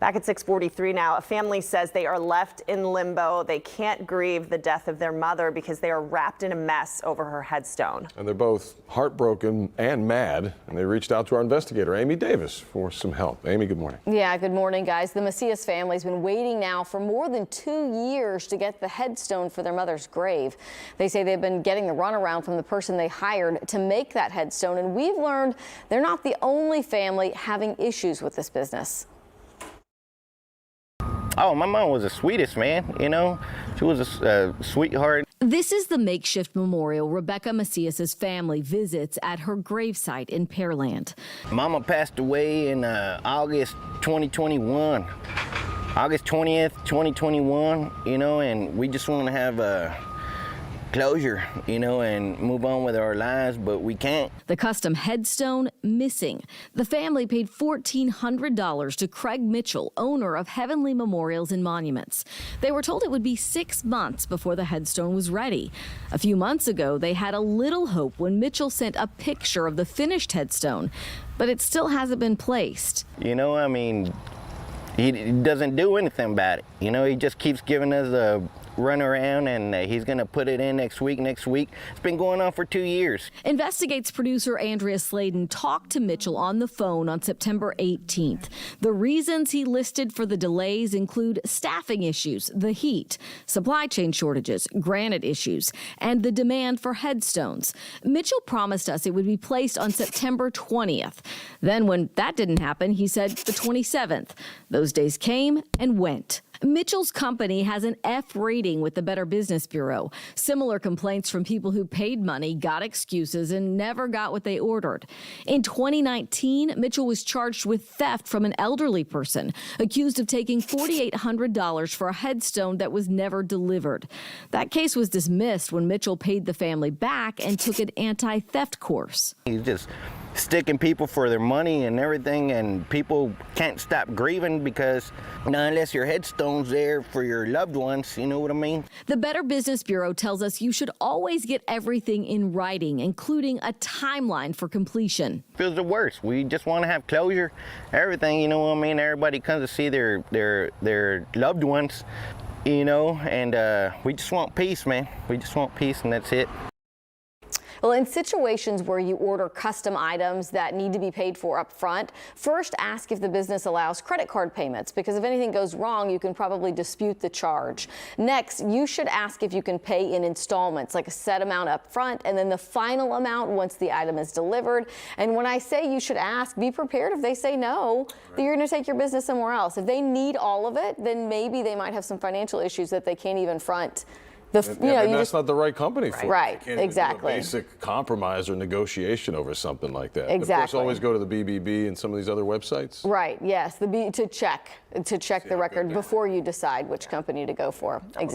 Back at 6:43 now, a family says they are left in limbo. They can't grieve the death of their mother because they are wrapped in a mess over her headstone. And they're both heartbroken and mad, and they reached out to our investigator, Amy Davis, for some help. Amy, good morning. Yeah, good morning, guys. The Macias family's been waiting now for more than 2 years to get the headstone for their mother's grave. They say they've been getting the runaround from the person they hired to make that headstone, and we've learned they're not the only family having issues with this business. Oh, my mom was the sweetest, man. You know, she was a sweetheart. This is the makeshift memorial Rebecca Macias's family visits at her gravesite in Pearland. Mama passed away in August 2021, August 20th, 2021, you know, and we just want to have a closure, you know, and move on with our lives, but we can't. The custom headstone missing. The family paid $1,400 to Craig Mitchell, owner of Heavenly Memorials and Monuments. They were told it would be 6 months before the headstone was ready. A few months ago, they had a little hope when Mitchell sent a picture of the finished headstone, but it still hasn't been placed. You know, I mean, he doesn't do anything about it. You know, he just keeps giving us a run around, and he's going to put it in next week. It's been going on for 2 years. Investigates producer Andrea Sladen talked to Mitchell on the phone on September 18th. The reasons he listed for the delays include staffing issues, the heat, supply chain shortages, granite issues, and the demand for headstones. Mitchell promised us it would be placed on September 20th. Then when that didn't happen, he said the 27th. Those days came and went. Mitchell's company has an F rating with the Better Business Bureau. Similar complaints from people who paid money, got excuses, and never got what they ordered. In 2019, Mitchell was charged with theft from an elderly person, accused of taking $4,800 for a headstone that was never delivered. That case was dismissed when Mitchell paid the family back and took an anti-theft course. He's just sticking people for their money and everything, and people can't stop grieving because unless your headstone's there for your loved ones, you know what I mean? The Better Business Bureau tells us you should always get everything in writing, including a timeline for completion. Feels the worst. We just want to have closure, everything, you know what I mean? Everybody comes to see their loved ones, you know, and we just want peace, man. We just want peace, and that's it. Well, in situations where you order custom items that need to be paid for up front, first ask if the business allows credit card payments, because if anything goes wrong, you can probably dispute the charge. Next, you should ask if you can pay in installments, like a set amount up front and then the final amount once the item is delivered. And when I say you should ask, be prepared if they say no, that you're going to take your business somewhere else. If they need all of it, then maybe they might have some financial issues that they can't even front. That's not the right company for it. Right, You can't exactly. do a basic compromise or negotiation over something like that. Exactly. Of course, always go to the BBB and some of these other websites. Right, yes, to check the record before you decide which company to go for. Exactly.